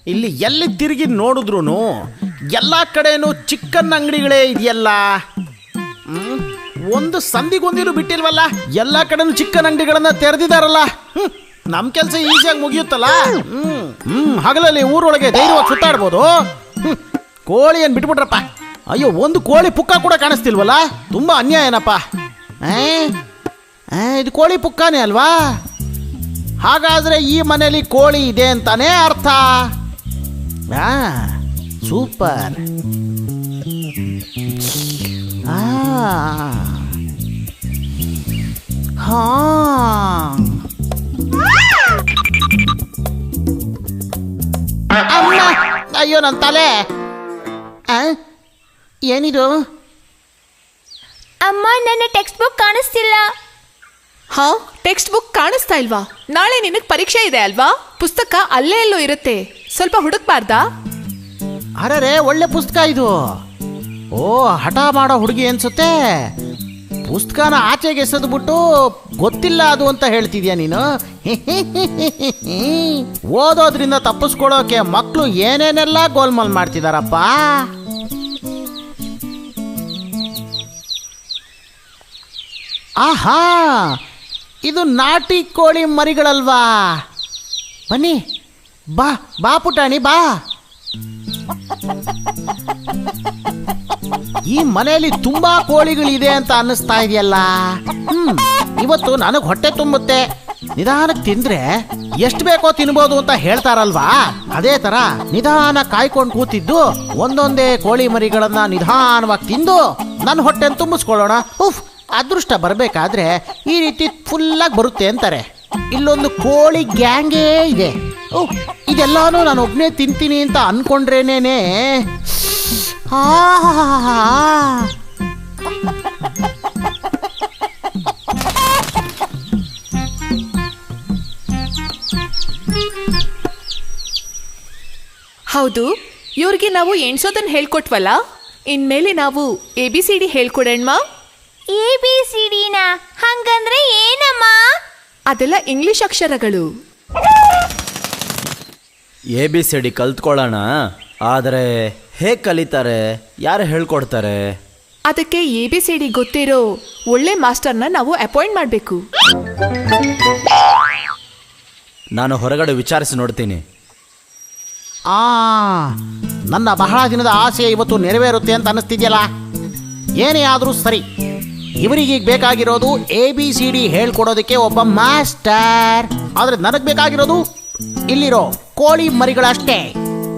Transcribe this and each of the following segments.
ಇಲ್ಲಿ ಎಲ್ಲಿ ತಿರುಗಿ ನೋಡಿದ್ರು ಎಲ್ಲ ಕಡೆನೂ ಚಿಕನ್ ಅಂಗಡಿಗಳೇ ಇದೆಯಲ್ಲ. ಒಂದು ಸಂದಿಗೊಂದಿನೂ ಬಿಟ್ಟಿಲ್ವಲ್ಲ, ಎಲ್ಲ ಕಡೆನೂ ಚಿಕನ್ ಅಂಗಡಿಗಳನ್ನ ತೆರೆದಿದ್ದಾರಲ್ಲ. ನಮ್ಮ ಕೆಲಸ ಈಸಿಯಾಗಿ ಮುಗಿಯುತ್ತಲ್ಲ. ಹಗಲಲ್ಲಿ ಊರೊಳಗೆ ಧೈರ್ಯವಾಗಿ ಸುತ್ತಾಡ್ಬೋದು. ಕೋಳಿ ಏನು ಬಿಟ್ಬಿಟ್ರಪ್ಪ. ಅಯ್ಯೋ, ಒಂದು ಕೋಳಿ ಪುಕ್ಕ ಕೂಡ ಕಾಣಿಸ್ತಿಲ್ವಲ್ಲ, ತುಂಬಾ ಅನ್ಯಾಯನಪ್ಪ. ಇದು ಕೋಳಿ ಪುಕ್ಕನೇ ಅಲ್ವಾ? ಹಾಗಾದ್ರೆ ಈ ಮನೆಯಲ್ಲಿ ಕೋಳಿ ಇದೆ ಅಂತಾನೆ ಅರ್ಥ. ಸೂಪರ್. ಅಯ್ಯೋ ನನ್ನ ತಲೆ. ಏನಿದು? ಅಮ್ಮ, ನನ್ನ ಟೆಕ್ಸ್ಟ್ ಬುಕ್ ಕಾಣಿಸ್ತಿಲ್ಲ. ಹಾ, ಟೆಕ್ಸ್ಟ್ ಬುಕ್ ಕಾಣಿಸ್ತಾ ಇಲ್ವಾ? ನಾಳೆ ನಿನಗೆ ಪರೀಕ್ಷೆ ಇದೆ ಅಲ್ವಾ? ಪುಸ್ತಕ ಅಲ್ಲೇ ಎಲ್ಲೋ ಇರುತ್ತೆ, ಸ್ವಲ್ಪ ಹುಡುಕ್ಬಾರ್ದಾ? ಅರೆ, ಒಳ್ಳೆ ಪುಸ್ತಕ ಇದು. ಓ, ಹಠ ಮಾಡೋ ಹುಡುಗಿ ಅನ್ಸುತ್ತೆ. ಪುಸ್ತಕನ ಆಚೆಗೆ ಎಸೆದ್ಬಿಟ್ಟು ಗೊತ್ತಿಲ್ಲ ಅದು ಅಂತ ಹೇಳ್ತಿದ್ಯಾ ನೀನು? ಓದೋದ್ರಿಂದ ತಪ್ಪಿಸ್ಕೊಳ್ಳೋಕೆ ಮಕ್ಕಳು ಏನೇನೆಲ್ಲ ಗೋಲ್ಮಾಲ್ ಮಾಡ್ತಿದಾರಪ್ಪ. ಆಹಾ, ಇದು ನಾಟಿ ಕೋಳಿ ಮರಿಗಳಲ್ವಾ? ಬನ್ನಿ, ಬಾ ಬಾ ಪುಟಾಣಿ ಬಾ. ಈ ಮನೆಯಲ್ಲಿ ತುಂಬಾ ಕೋಳಿಗಳಿದೆ ಅಂತ ಅನ್ನಿಸ್ತಾ ಇದೆಯಲ್ಲ. ಇವತ್ತು ನನಗೆ ಹೊಟ್ಟೆ ತುಂಬುತ್ತೆ. ನಿಧಾನಕ್ಕೆ ತಿಂದ್ರೆ ಎಷ್ಟು ಬೇಕೋ ತಿನ್ಬೋದು ಅಂತ ಹೇಳ್ತಾರಲ್ವಾ, ಅದೇ ತರ ನಿಧಾನ ಕಾಯ್ಕೊಂಡು ಕೂತಿದ್ದು ಒಂದೊಂದೇ ಕೋಳಿ ಮರಿಗಳನ್ನ ನಿಧಾನವಾಗಿ ತಿಂದು ನನ್ನ ಹೊಟ್ಟೆ ತುಂಬಿಸ್ಕೊಳ್ಳೋಣ. ಅದೃಷ್ಟ ಬರಬೇಕಾದ್ರೆ ಈ ರೀತಿ ಫುಲ್ಲಾಗಿ ಬರುತ್ತೆ ಅಂತಾರೆ. ಇಲ್ಲೊಂದು ಕೋಳಿ ಗ್ಯಾಂಗೇ ಇದೆ. ಇದೆಲ್ಲಾನು ನಾನು ಒಬ್ಬನೇ ತಿಂತೀನಿ ಅಂತ ಅನ್ಕೊಂಡ್ರೇನೇನೆ. ಹೌದು, ಇವ್ರಿಗೆ ನಾವು ಎಣ್ಸೋದನ್ನ ಹೇಳ್ಕೊಟ್ವಲ್ಲ, ಇನ್ಮೇಲೆ ನಾವು ABCD ಹೇಳ್ಕೊಡಣ್ಮ. ABCDನ ಹಂಗಂದ್ರೆ ಏನಮ್ಮ? ಅದೆಲ್ಲ ಇಂಗ್ಲಿಷ್ ಅಕ್ಷರಗಳು. ABCD ಕಲ್ತ್ಕೊಳ್ಳೋಣ, ಆದರೆ ಹೇಗೆ ಕಲಿತಾರೆ? ಯಾರು ಹೇಳ್ಕೊಡ್ತಾರೆ? ಅದಕ್ಕೆ ABCD ಗೊತ್ತಿರೋ ಒಳ್ಳೆ ಮಾಸ್ಟರ್ನ ನಾವು ಅಪಾಯಿಂಟ್ ಮಾಡಬೇಕು. ನಾನು ಹೊರಗಡೆ ವಿಚಾರಿಸಿ ನೋಡ್ತೀನಿ. ನನ್ನ ಬಹಳ ದಿನದ ಆಸೆ ಇವತ್ತು ನೆರವೇರುತ್ತೆ ಅಂತ ಅನ್ನಿಸ್ತಿದ್ಯಲ್ಲ. ಏನೇ ಆದರೂ ಸರಿ, ಇವರಿಗೀಗ ಬೇಕಾಗಿರೋದು ABCD ಹೇಳ್ಕೊಡೋದಕ್ಕೆ ಒಬ್ಬ ಮಾಸ್ಟರ್. ಆದರೆ ನನಗೆ ಬೇಕಾಗಿರೋದು ಇಲ್ಲಿರೋ ಕೋಳಿ ಮರಿಗಳಷ್ಟೇ.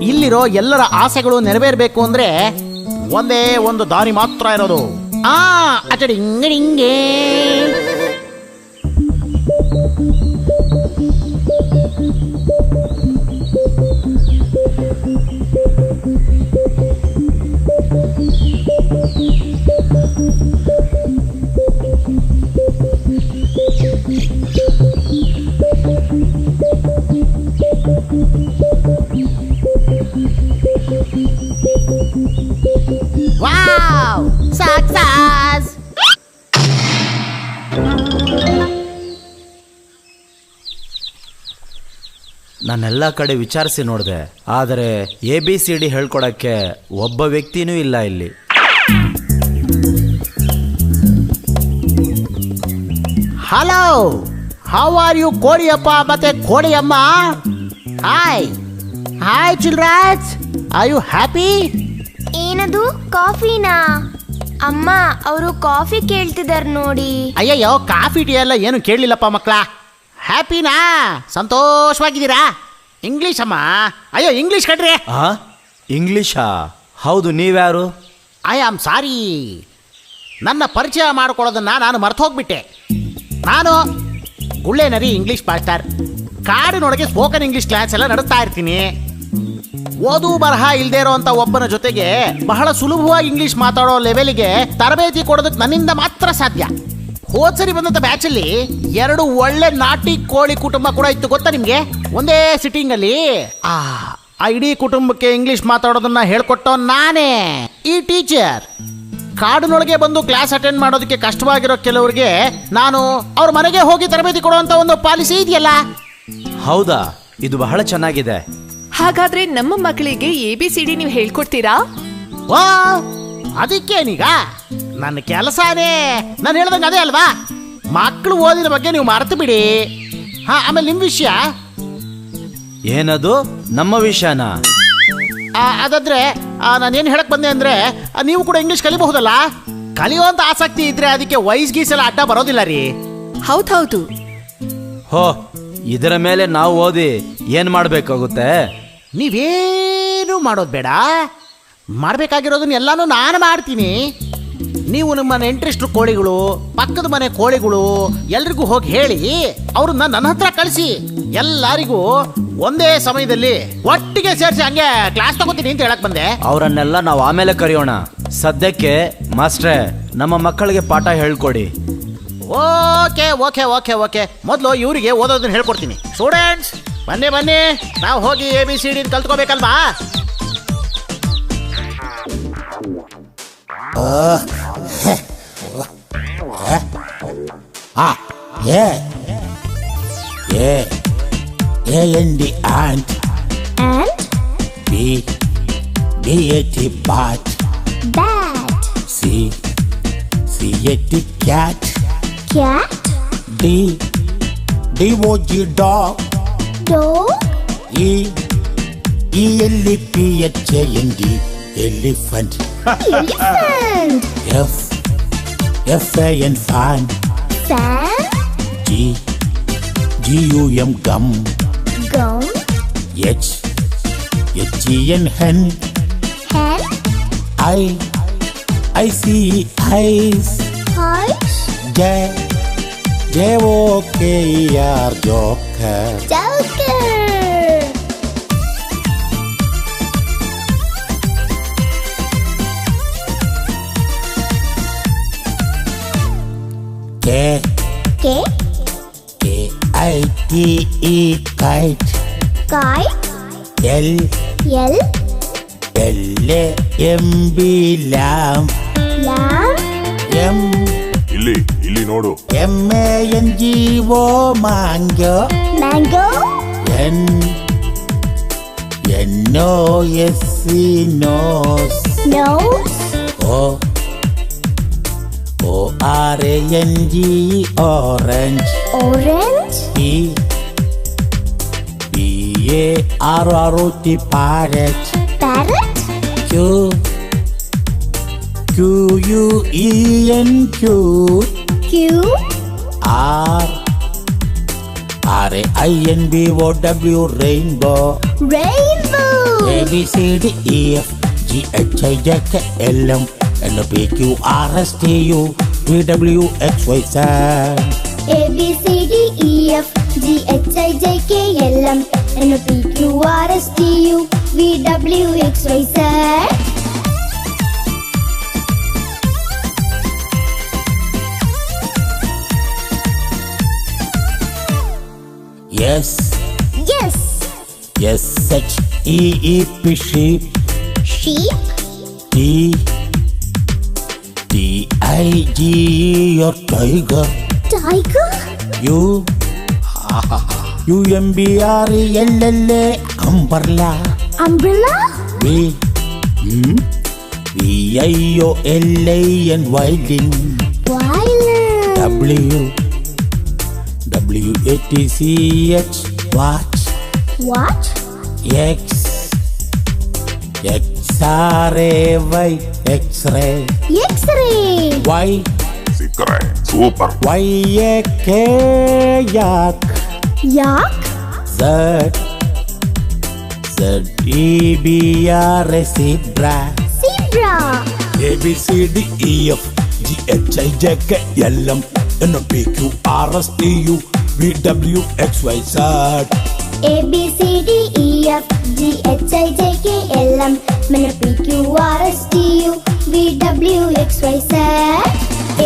ಇಲ್ಲಿರೋ ಎಲ್ಲರ ಆಸೆಗಳು ನೆರವೇರಬೇಕು ಅಂದ್ರೆ ಒಂದೇ ಒಂದು ದಾರಿ ಮಾತ್ರ ಇರೋದು. ಅಚಡಿಂಗಡಿಂಗೆ. Wow, success! ನಾನೆಲ್ಲ ಕಡೆ ವಿಚಾರಿಸಿ ನೋಡಿದೆ, ಆದರೆ ABCD ಹೇಳ್ಕೊಡಕ್ಕೆ ಒಬ್ಬ ವ್ಯಕ್ತಿನೂ ಇಲ್ಲ ಇಲ್ಲಿ. Hello, how are you Kodiyappa ಮತ್ತೆ Kodiyamma? Hi hi childrens, are you happy? ಏನದು, ಕಾಫಿನಾ? ಅಮ್ಮ, ಅವರು ಕಾಫಿ ಕೇಳ್ತಿದಾರ ನೋಡಿ. ಅಯ್ಯಯ್ಯೋ, ಕಾಫಿ ಟೀ ಎಲ್ಲ ಏನು ಕೇಳಲಿಲ್ಲಪ್ಪ ಮಕ್ಕಳ. ಹ್ಯಾಪಿನಾ? ಸಂತೋಷವಾಗಿದ್ದೀರಾ? ಇಂಗ್ಲೀಷ್ ಅಮ್ಮ. ಅಯ್ಯೋ, ಇಂಗ್ಲೀಷ್ ಕಣ್ರಿ. ಇಂಗ್ಲೀಷಾ? ಹೌದು, ನೀವ್ಯಾರು? ಐ ಆಮ್ ಸಾರಿ, ನನ್ನ ಪರಿಚಯ ಮಾಡಿಕೊಳ್ಳೋದನ್ನ ನಾನು ಮರ್ತು ಹೋಗ್ಬಿಟ್ಟೆ. ನಾನು ಗುಳ್ಳೆನರಿ ಇಂಗ್ಲೀಷ್ ಮಾಸ್ಟರ್. ಕಾಡಿನೊಳಗೆ ಸ್ಪೋಕನ್ ಇಂಗ್ಲೀಷ್ ಕ್ಲಾಸ್ ಎಲ್ಲ ನಡೆಸ್ತಾ ಇರ್ತೀನಿ. ಓದು ಬರಹ ಇಲ್ಲದೆ ಇರೋಂಥ ಒಬ್ಬನ ಜೊತೆಗೆ ಬಹಳ ಸುಲಭವಾಗಿ ಇಂಗ್ಲೀಷ್ ಮಾತಾಡೋ ಲೆವೆಲ್ಗೆ ತರಬೇತಿ ಕೊಡೋದಕ್ಕೆ ನನ್ನಿಂದ ಮಾತ್ರ ಸಾಧ್ಯ. ಹೋದ್ಸರಿ ಬಂದಂಥ ಬ್ಯಾಚಲ್ಲಿ 2 ಒಳ್ಳೆ ನಾಟಿ ಕೋಳಿ ಕುಟುಂಬ ಕೂಡ ಇತ್ತು, ಗೊತ್ತಾ ನಿಮಗೆ? ಒಂದೇ ಸಿಟ್ಟಿಂಗಲ್ಲಿ ಆ ಇಡೀ ಕುಟುಂಬಕ್ಕೆ ಇಂಗ್ಲೀಷ್ ಮಾತಾಡೋದನ್ನ ಹೇಳ್ಕೊಟ್ಟೋ ನಾನೇ, ಈ ಟೀಚರ್. ಕಾಡಿನೊಳಗೆ ಬಂದು ಕ್ಲಾಸ್ ಅಟೆಂಡ್ ಮಾಡೋದಕ್ಕೆ ಕಷ್ಟವಾಗಿರೋ ಕೆಲವರಿಗೆ ನಾನು ಅವ್ರ ಮನೆಗೆ ಹೋಗಿ ತರಬೇತಿ ಕೊಡುವಂಥ ಒಂದು ಪಾಲಿಸಿ ಇದೆಯಲ್ಲ. ಹೌದಾ? ಇದು ಬಹಳ ಚೆನ್ನಾಗಿದೆ. ಹಾಗಾದ್ರೆ ನಮ್ಮ ಮಕ್ಕಳಿಗೆ ABCD ನೀವು ಹೇಳ್ಕೊಡ್ತೀರಾ? ವಾ, ಅದಕ್ಕೇನೀಗ ನನ್ನ ಕೆಲಸನೇ ನಾನು ಹೇಳ್ದಂಗೆ ಅದೇ ಅಲ್ವಾ. ಮಕ್ಕಳು ಓದಿನ ಬಗ್ಗೆ ನೀವು ಮರೆತು ಬಿಡಿ. ಹಾ, ಆಮೇಲೆ ನಿಮ್ಮ ವಿಷಯ ಏನದು? ನಮ್ಮ ವಿಷಯನ? ಅದಾದ್ರೆ ನಾನೇನು ಹೇಳಕ್ ಬಂದೆ ಅಂದ್ರೆ, ನೀವು ಕೂಡ ಇಂಗ್ಲಿಷ್ ಕಲಿಬಹುದಲ್ಲ. ಕಲಿಯುವಂತ ಆಸಕ್ತಿ ಇದ್ರೆ ಅದಕ್ಕೆ ವಯಸ್ ಗೀಸೆಲ್ಲ ಅಡ್ಡ ಬರೋದಿಲ್ಲ ರೀ. ಹೌದೌದು. ಹೋ, ಇದರ ಮೇಲೆ ನಾವು ಓದಿ ಏನ್ ಮಾಡ್ಬೇಕಾಗುತ್ತೆ? ನೀವೇನು ಮಾಡೋದು ಬೇಡ, ಮಾಡಬೇಕಾಗಿರೋದನ್ನ ಎಲ್ಲಾನು ನಾನು ಮಾಡ್ತೀನಿ. ನೀವು ನಿಮ್ಮ ನೆಂಟ್ರಿಸ್ಟ್ರು ಕೋಳಿಗಳು, ಪಕ್ಕದ ಮನೆ ಕೋಳಿಗಳು ಎಲ್ರಿಗೂ ಹೋಗಿ ಹೇಳಿ ಅವ್ರನ್ನ ನನ್ನ ಹತ್ರ ಕಳಿಸಿ. ಎಲ್ಲರಿಗೂ ಒಂದೇ ಸಮಯದಲ್ಲಿ ಒಟ್ಟಿಗೆ ಸೇರಿಸಿ ಹಂಗೆ ಕ್ಲಾಸ್ ತಗೋತೀನಿ ಅಂತ ಹೇಳಕ್ ಬಂದೆ. ಅವರನ್ನೆಲ್ಲ ನಾವು ಆಮೇಲೆ ಕರೆಯೋಣ. ಸದ್ಯಕ್ಕೆ ಮಾಸ್ಟ್ರೇ, ನಮ್ಮ ಮಕ್ಕಳಿಗೆ ಪಾಠ ಹೇಳ್ಕೊಡಿ. ಓಕೆ ಓಕೆ ಓಕೆ ಓಕೆ ಮೊದಲು ಇವರಿಗೆ ಓದೋದನ್ನ ಹೇಳ್ಕೊಡ್ತೀನಿ. ಸ್ಟೂಡೆಂಟ್ಸ್ ಬನ್ನಿ ಬನ್ನಿ, ನಾವು ಹೋಗಿ ABCD ಕಲ್ತ್ಕೋಬೇಕಲ್ವಾ? A-N-D ant. And B-A-T bat. bat. C-A-T cat. Cat. D-O-G dog. Dog. E-L-E-P-H-A-N-D elephant. Elephant. F-A-N fan. Fan. G-U-M gum. Gum. H-E-N hen. Hen. I-C-E-eyes. Eyes. J-O-K-E-R joker. Joker. K. K. K-I-T-E kite. Kite. L. L. L-A-M-B lamb. Lamb. M. ಇಲ್ಲಿ ನೋಡು. M-A-N-G-O mango. Mango. N. N-O-S-E nose. Nose. O. O-R-A-N-G-E orange. Orange. P. P-A-R-R-O-T parrot. Parrot. Q. Q-U-E-N cute. Q. R. R-A-I-N-B-O-W rainbow. Rainbow. A-B-C-D-E-F-G-H-I-J-K-L-M N-O-P-Q-R-S-T-U V-W-X-Y-Z. A B C D E F G H I J K L M N O P Q R S T U V W X Y Z. Yes. Yes. S-H-E-E-P sheep. Sheep. T. T-I-G-E or tiger. Tiger. U. U-M-B-R-E-L-L-A umbrella. Umbrella. V. V-I-O-L-A-N violin. Violin. W. W-A-T-C-H watch. Watch. X. X-R-A-Y X-ray. X-ray. Y. ಸಿಕ್ಕರೆ super. Y-A-K yak. Yak. Z. Z-E-B-R-A zebra. Zebra. A-B-C-D-E-F-G-H-I-J-K-L-M N-O-P-Q-R-S-T-U V-W-X-Y-Z. A B C D E F G H I J K L M N O P Q R S T U V W X Y Z.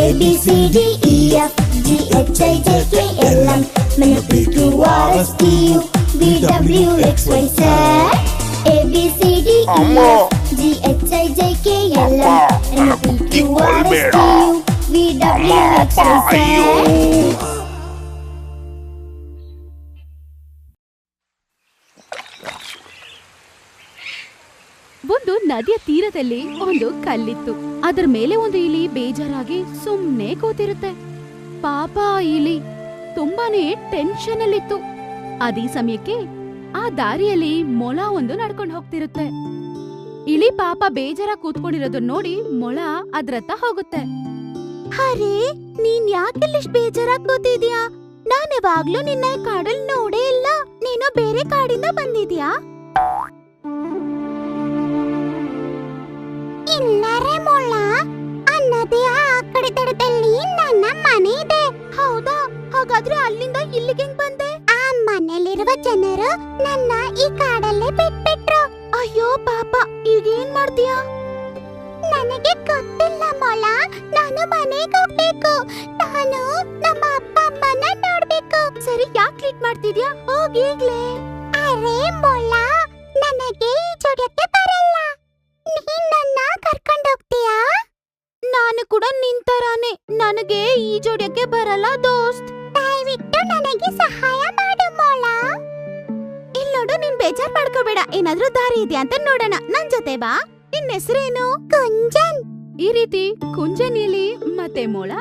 A B C D E F G H I J K L M N O P Q R S T U V W X Y Z. A B C D E F G H I J K L M N O P Q R S T U V W X Y Z. ಒಂದು ನದಿಯ ತೀರದಲ್ಲಿ ಒಂದು ಕಲ್ಲಿತ್ತು. ಅದರ ಮೇಲೆ ಒಂದು ಇಲಿ ಬೇಜಾರಾಗಿ ಸುಮ್ನೆ ಕೂತಿರುತ್ತೆ. ಪಾಪ ಆ ಇಲಿ ತುಂಬಾನೇ ಟೆನ್ಷನ್ ಅಲ್ಲಿತ್ತು. ಅದೇ ಸಮಯಕ್ಕೆ ಆ ದಾರಿಯಲ್ಲಿ ಮೊಲ ಒಂದು ನಡ್ಕೊಂಡು ಹೋಗ್ತಿರುತ್ತೆ. ಇಲಿ ಪಾಪ ಬೇಜಾರ ಕೂತ್ಕೊಂಡಿರೋದನ್ನ ನೋಡಿ ಮೊಳ ಅದ್ರತ್ತ ಹೋಗುತ್ತೆ. ಅರೆ, ನೀನ್ ಯಾಕಿಲ್ಲಿಷ್ಟು ಬೇಜಾರಾಗಿ ಕೂತಿದ್ಯಾ? ನಾನು ಯಾವಾಗ್ಲೂ ನಿನ್ನ ಕಾಡಲ್ಲಿ ನೋಡೇ ಇಲ್ಲ. ನೀನು ಬೇರೆ ಕಾಡಿಂದ ಬಂದಿದ್ಯಾ? ಇಲ್ಲರೆ ಮೊಳ, ಅನ್ನದೇ ಆ ಕಡೆ ತಡದಲ್ಲಿ ನನ್ನ ಮನೆ ಇದೆ. ಹೌದಾ? ಹಾಗಾದ್ರೆ ಅಲ್ಲಿಂದ ಇಲ್ಲಿಗೆ ಹೆಂಗ್ ಬಂದೆ? ಆ ಮನೆಯಲ್ಲಿರುವ ಜನರು ನನ್ನ ಈ ಕಾಡಲ್ಲೇ ಬಿಟ್ಬಿಟ್ರು. ಅಯ್ಯೋ ಪಾಪ, ಈಗ ಏನ್ ಮಾಡ್ತೀಯಾ? ನನಗೆ ಗೊತ್ತಿಲ್ಲ ಮೊಳ, ನಾನು ಮನೆಗೆ ಹೋಗ್ಬೇಕು. ನಾನು ನಮ್ಮ ಅಪ್ಪ ಅಮ್ಮನ ನೋಡ್ಬೇಕು. ಸರಿ, ಯಾಕೆ ಲೇಟ್ ಮಾಡ್ತಿದ್ಯಾ? ಹೋಗೀಗ್ಲೇ. ಅರೆ ಮೊಳ, ನನಗೆ ಈಜೋಡಕ್ಕೆ ಬರಲ್ಲ. ನೀನ್ ನನ್ನ ಕರ್ಕೊಂಡು ಹೋಗ್ತೀಯಾ? ನಾನು ಕೂಡ ನಿಂತರಾನೆ, ನನಗೆ ಈಜೋಡ್ಯಕ್ಕೆ ಬರಲ್ಲ ದೋಸ್ತ್. ದಯವಿಟ್ಟು ನನಗೆ ಸಹಾಯ ಮಾಡು ಮೊಳ. ಇಲ್ ನೋಡು, ನೀನ್ ಬೇಜಾರ್ ಮಾಡ್ಕೋಬೇಡ. ಏನಾದ್ರೂ ದಾರಿ ಇದೆಯಾ ಅಂತ ನೋಡೋಣ. ನನ್ ಜೊತೆ ಬಾ. ನಿನ್ ಹೆಸರೇನು? ಕುಂಜನ್. ಈ ರೀತಿ ಕುಂಜನ್ ಇಲಿ ಮತ್ತೆ ಮೊಳ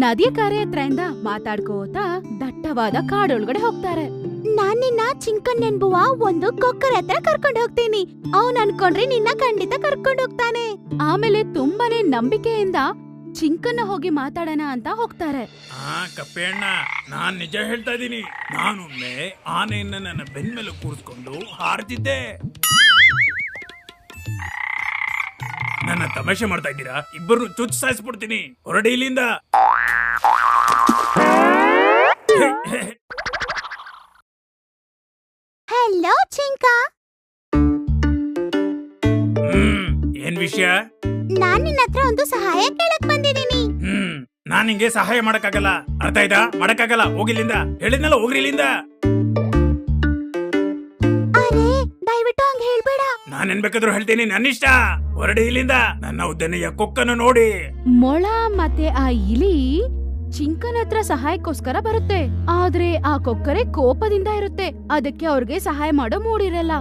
ನದಿಯ ಕರೆ ಹತ್ರದಿಂದ ಮಾತಾಡ್ಕೋತಾ ದಟ್ಟವಾದ ಕಾಡೊಳಗಡೆ ಹೋಗ್ತಾರೆ. ನಾನ್ ನಿನ್ನ ಚಿಂಕನ್ ಎನ್ಬುವ ಒಂದು ಕೊಕ್ಕರೆ ಹತ್ರ ಕರ್ಕೊಂಡು ಹೋಗ್ತೀನಿ. ಅವನ್ ಅನ್ಕೊಂಡ್ರೆ ನಿನ್ನ ಖಂಡಿತ ಕರ್ಕೊಂಡು ಹೋಗ್ತಾನೆ. ಆಮೇಲೆ ತುಂಬಾನೇ ನಂಬಿಕೆಯಿಂದ ಚಿಂಕನ್ನ ಹೋಗಿ ಮಾತಾಡೋಣ ಅಂತ ಹೋಗ್ತಾರೆ. ಕಪ್ಪೆಣ್ಣ, ನಾನ್ ನಿಜ ಹೇಳ್ತಾ ಇದೀನಿ. ನಾನೊಮ್ಮೆ ಆನೆಯನ್ನ ನನ್ನ ಬೆನ್ಮೇಲೆ ಕೂರಿಸ್ಕೊಂಡು ಹಾರ್ತಿದ್ದೆ. ನನ್ನ ತಮಾಷೆ ಮಾಡ್ತಾ ಇದ್ದೀರಾ? ಇಬ್ಬರು ಚುಚ್ಚು ಸಾಯಿಸ್ಬಿಡ್ತೀನಿ. ಹೊರಡಿ ಇಲ್ಲಿಂದ. ಹಲೋ ಚಿಂಕ. ಏನ್ ವಿಷಯ? ನಾನ್ ನಿನ್ನ ಹತ್ರ ಒಂದು ಸಹಾಯ ಕೇಳಕ್ ಬಂದಿದ್ದೀನಿ. ನಾನ್ ನಿಂಗೆ ಸಹಾಯ ಮಾಡಕ್ಕಾಗಲ್ಲ. ಅರ್ಥ ಆಯ್ತಾ? ಮಾಡಕ್ಕಾಗಲ್ಲ. ಹೋಗಿಲ್ಲಿಂದ. ಹೇಳಿದ್ನಲ್ಲ, ಹೋಗ್ರಿ ಇಲ್ಲಿಂದ. ಅರೆ, ದಯವಿಟ್ಟು ಹಂಗ ಹೇಳ್ಬೇಡ. ನಾನೇನ್ ಬೇಕಾದ್ರೂ ಹೇಳ್ತೀನಿ. ನನ್ನಿಷ್ಟ. ಹೊರಡಿ ಇಲ್ಲಿಂದ. ನನ್ನ ಉದ್ದನೆಯ ಕೊಕ್ಕನ್ನು ನೋಡಿ. ಮೊಳ ಮತ್ತೆ ಆ ಇಲಿ ಚಿಂಕನ್ ಹತ್ರ ಸಹಾಯಕ್ಕೋಸ್ಕರ ಬರುತ್ತೆ. ಆದ್ರೆ ಆ ಕೊಕ್ಕರೆ ಕೋಪದಿಂದ ಇರುತ್ತೆ. ಅದಕ್ಕೆ ಅವ್ರಿಗೆ ಸಹಾಯ ಮಾಡೋ ಮೂಡಿರಲ್ಲ.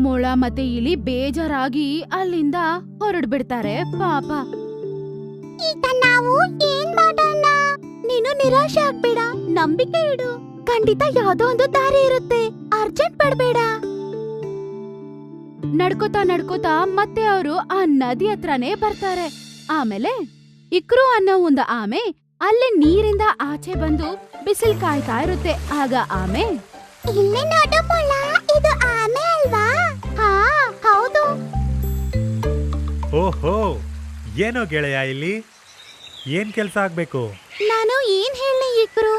ಮೊಳ ಮತ್ತೆ ಇಲಿ ಬೇಜಾರಾಗಿ ಅಲ್ಲಿಂದ ಹೊರಡ್ ಬಿಡ್ತಾರೆ. ಪಾಪ. ಈಗ ನಾವು ಏನ್ ಮಾಡೋಣ? ನೀನು ನಿರಾಶೆ ಆಗ್ಬೇಡ, ನಂಬಿಕೆ ಇಡು. ಖಂಡಿತ ಯಾವ್ದೋ ಒಂದು ದಾರಿ ಇರುತ್ತೆ. ಅರ್ಜೆಂಟ್ ಪಡ್ಬೇಡ. ನಡ್ಕೋತಾ ನಡ್ಕೋತಾ ಮತ್ತೆ ಅವರು ಆ ನದಿ ಹತ್ರನೇ ಬರ್ತಾರೆ. ಆಮೇಲೆ ಇಕ್ರು ಅನ್ನೋ ಒಂದು ಆಮೆ ಅಲ್ಲೇ ನೀರಿಂದ ಆಚೆ ಬಂದು ಬಿಸಿಲ್ ಕಾಯ್ತಾ ಇರುತ್ತೆ. ಆಗ ಆಮೆ, ಇಲ್ಲಿ ನೋಡು ಮೊಳ, ಇದು ಆಮೆ ಅಲ್ವಾ? ಹಾ ಹೌದು. ಓಹೋ, ಏನೋ ಗೆಳೆಯ, ಇಲ್ಲಿ ಏನ್ ಕೆಲ್ಸ ಆಗ್ಬೇಕು? ನಾನು ಏನ್ ಹೇಳಿ ಇಕ್ರು,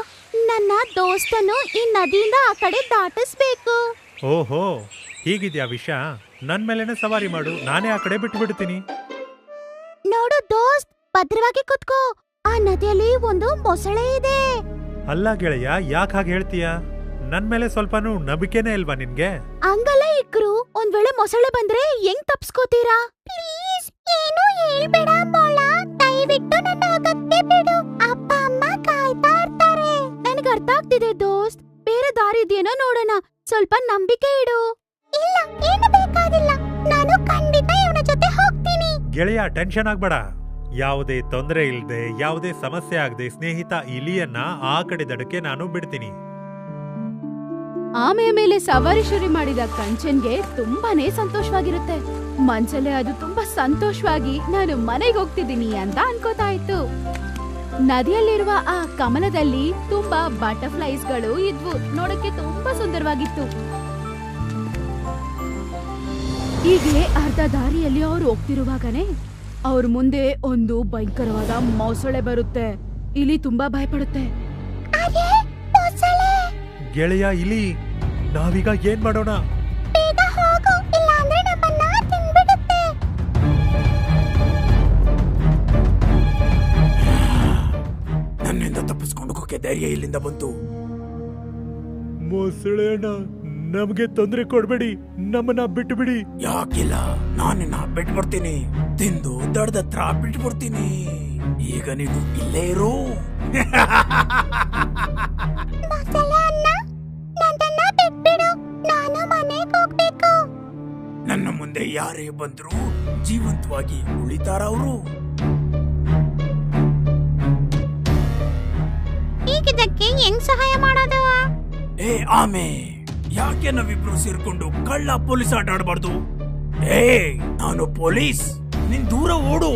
ನನ್ನ ದೋಸ್ತನು ಈ ನದಿಯಿಂದ ಆ ಕಡೆ ದಾಟಿಸ್ಬೇಕು. ಓಹೋ, ಹೀಗಿದ್ಯಾ ವಿಷಯ? ನನ್ ಮೇಲೆನೆ ಸವಾರಿ ಮಾಡು, ನಾನೇ ಆ ಕಡೆ ಬಿಟ್ಟು ಬಿಡ್ತೀನಿ. ನೋಡು ದೋಸ್ತ್, ಭದ್ರವಾಗಿ ಕುತ್ಕೋ. ಆ ನದಿಯಲ್ಲಿ ಒಂದು ಮೊಸಳೆ ಇದೆ. ಅಲ್ಲ ಗೆಳೆಯ, ಯಾಕೆ ಹಾಗೆ ಹೇಳ್ತೀಯ? ನನ್ ಮೇಲೆ ಸ್ವಲ್ಪನೂ ನಂಬಿಕೆನೇ ಇಲ್ವಾ ನಿನ್ಗೆ? ಹಂಗಲ್ಲ ಇಕ್ರು, ಒಂದ್ ವೇಳೆ ಮೊಸಳೆ ಬಂದ್ರೆ ಹೆಂಗ್ ತಪ್ಸ್ಕೋತೀರಾ? ಪ್ಲೀಸ್ ಏನು ಹೇಳ್ಬೇಡ ಮೊಳ, ದಯವಿಟ್ಟು ನನ್ನ ಹೋಗಕ್ಕೆ ಬಿಡು. ಅಪ್ಪ ಅಮ್ಮ ಕಾಯ್ತಾ ಇರ್ತಾರೆ. ನನಗೆ ಅರ್ಥ ಆಗ್ತಿದೆ ದೋಸ್ತ್, ಬೇರೆ ದಾರಿ ಇದೆಯೇನೋ ನೋಡೋಣ. ಸ್ವಲ್ಪ ನಂಬಿಕೆ ಇಡು. ಇಲ್ಲ, ಏನು ಬೇಕಾಗಿಲ್ಲ. ನಾನು ಖಂಡಿತ ಇವನ ಜೊತೆ ಹೋಗ್ತೀನಿ. ಗೆಳೆಯ, ಟೆನ್ಷನ್ ಆಗ್ಬೇಡ. ಯಾವುದೇ ತೊಂದರೆ ಇಲ್ಲದೆ, ಯಾವುದೇ ಸಮಸ್ಯೆ ಆಗದೆ ಸ್ನೇಹಿತ ಇಲಿಯನ್ನ ಆ ಕಡೆ ದಡಕ್ಕೆ ನಾನು ಬಿಡ್ತೀನಿ. ಆಮೆಯ ಮೇಲೆ ಸವಾರಿ ಶುರು ಮಾಡಿದ ಕಂಚನ್ಗೆ ತುಂಬಾನೇ ಸಂತೋಷವಾಗಿರುತ್ತೆ. ಮನ್ಸಲ್ಲೇ ಅದು ತುಂಬಾ ಸಂತೋಷವಾಗಿ ನಾನು ಮನೆಗೆ ಹೋಗ್ತಿದ್ದೀನಿ ಅಂತ ಅನ್ಕೋತಾ ಇತ್ತು. ನದಿಯಲ್ಲಿರುವ ಆ ಕಮಲದಲ್ಲಿ ತುಂಬಾ ಬಟರ್ಫ್ಲೈಸ್ಗಳು ಇದ್ವು. ನೋಡಕ್ಕೆ ತುಂಬಾ ಸುಂದರವಾಗಿತ್ತು. ಹೀಗೆ ಅರ್ಧ ದಾರಿಯಲ್ಲಿ ಅವ್ರು ಹೋಗ್ತಿರುವಾಗನೇ ಅವ್ರ ಮುಂದೆ ಒಂದು ಭಯಂಕರವಾದ ಮೊಸಳೆ ಬರುತ್ತೆ. ಇಲಿ ತುಂಬಾ ಭಯಪಡುತ್ತೆ. ಗೆಳೆಯ ಇಲಿ, ನಾವೀಗ ಏನ್ ಮಾಡೋಣ? ಬೇಗ ಹೋಗು, ಇಲ್ಲ ಅಂದ್ರೆ ನಮ್ಮನ್ನ ತಿನ್ಬಿಡುತ್ತೆ. ನನ್ನಿಂದ ತಪ್ಪಿಸ್ಕೊಂಡು ಹೋಗಕ್ಕೆ ಧೈರ್ಯ ಇಲ್ಲಿಂದ ಬಂತು. ಮೊಸಳೆಣ್ಣ, ನಮ್ಗೆ ತೊಂದರೆ ಕೊಡ್ಬೇಡಿ, ನಮ್ಮನ್ನ ಬಿಟ್ಟು ಬಿಡಿ. ಯಾಕಿಲ್ಲ, ನಾನಿನ್ನ ಬಿಟ್ಬಿಡ್ತೀನಿ. ತಿಂದು ದಡದ ಹತ್ರ ಬಿಟ್ಬಿಡ್ತೀನಿ. ಈಗ ನೀನು ಇಲ್ಲೇ ಇರು. ಮೊಸಳೆ ಅಣ್ಣ, ನನ್ನನ್ನ ಬಿಟ್ಬಿಡು. ನಾನು ಮನೆಗೆ ಹೋಗ್ಬೇಕು. ನನ್ನ ಮುಂದೆ ಯಾರೇ ಬಂದ್ರು ಜೀವಂತವಾಗಿ ಉಳಿತಾರ ಅವರು. ಈಗಿದ್ದಕ್ಕೆ ಹೆಂಗ್ ಸಹಾಯ ಮಾಡೋದು? ಏ ಆಮೆ, ಯಾಕೆ ನಾವಿಬ್ರು ಸೇರ್ಕೊಂಡು ಕಳ್ಳ ಪೊಲೀಸ್ ಆಟ ಆಡಬಾರ್ದು? ಏ ನಾನು ಪೊಲೀಸ್, ನೀನ್ ದೂರ ಓಡು.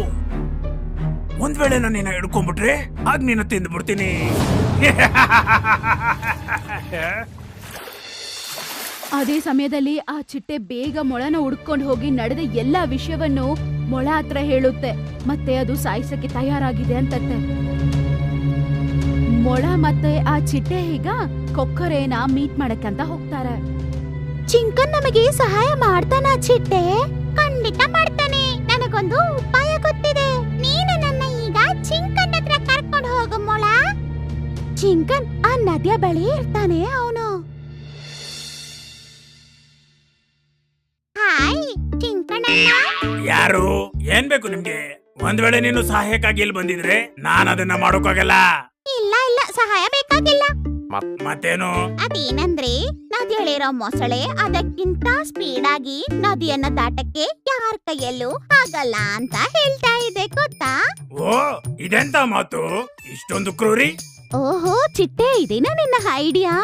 ಒಂದ್ ವೇಳೆ ನಾನು ನಿನ್ನ ಹಿಡ್ಕೊಂಡ್ಬಿಟ್ರೆ ಆಗ ನಿನ್ನ ತಿಂದ್ಬಿಡ್ತೀನಿ. ಅದೇ ಸಮಯದಲ್ಲಿ ಆ ಚಿಟ್ಟೆ ಬೇಗ ಮೊಳನ ಹುಡ್ಕೊಂಡು ಹೋಗಿ ನಡೆದ ಎಲ್ಲಾ ವಿಷಯವನ್ನು ಮೊಳ ಹತ್ರ ಹೇಳುತ್ತೆ. ಮತ್ತೆ ಅದು ಸಾಯಿಸಕ್ಕೆ ತಯಾರಾಗಿದೆ ಅಂತತ್ತೆ. ಮೊಳ ಮತ್ತೆ ಆ ಚಿಟ್ಟೆ ಈಗ ಕೊಕ್ಕರೆನ ಮೀಟ್ ಮಾಡಕ್ಕಂತ ಹೋಗ್ತಾರೆ. ಚಿಂಕನ್ ನಮಗೆ ಸಹಾಯ ಮಾಡ್ತಾನ ಚಿಟ್ಟೆ? ಖಂಡಿತ ಮಾಡ್ತಾನೆ. ನನಗೊಂದು ಉಪಾಯ ಗೊತ್ತಿದೆ. ನೀನು ನನ್ನ ಈಗ ಚಿಂಕನ್ ಹತ್ರ ಕರ್ಕೊಂಡು ಹೋಗು ಮೊಳ. ಚಿಂಕನ್ ಆ ನದಿಯ ಬಳಿ ಇರ್ತಾನೆ. ಅವನು ಹಾಯ್ ಚಿಂಕನ್ ಅಣ್ಣ. ಯಾರು? ಏನ್ ಬೇಕು ನಿಮ್ಗೆ? ಒಂದ್ ವೇಳೆ ನೀನು ಸಹಾಯಕ್ಕಾಗಿ ಇಲ್ಲಿ ಬಂದಿದ್ರೆ ನಾನು ಅದನ್ನ ಮಾಡೋಕ್ಕಾಗಲ್ಲ. ಇಲ್ಲ ಇಲ್ಲ, ಸಹಾಯ ಬೇಕಾಗಿಲ್ಲ. ಮತ್ತೇನು? ಅದೇನಂದ್ರೆ ನದಿಯಲ್ಲಿರೋ ಮೊಸಳೆ ಅದಕ್ಕಿಂತ ಸ್ಪೀಡ್ ಆಗಿ ನದಿಯನ್ನ ದಾಟಕ್ಕೆ ಯಾರ ಕೈಯಲ್ಲೂ ಆಗಲ್ಲ ಅಂತ ಹೇಳ್ತಾ ಇದೆ, ಗೊತ್ತಾ? ಓ, ಇದೆಂತ ಮಾತು? ಇಷ್ಟೊಂದು ಕ್ರೂರಿ? ಓಹೋ ಚಿಟ್ಟೆ, ಇದೇನಾ ನಿನ್ನ ಐಡಿಯಾ?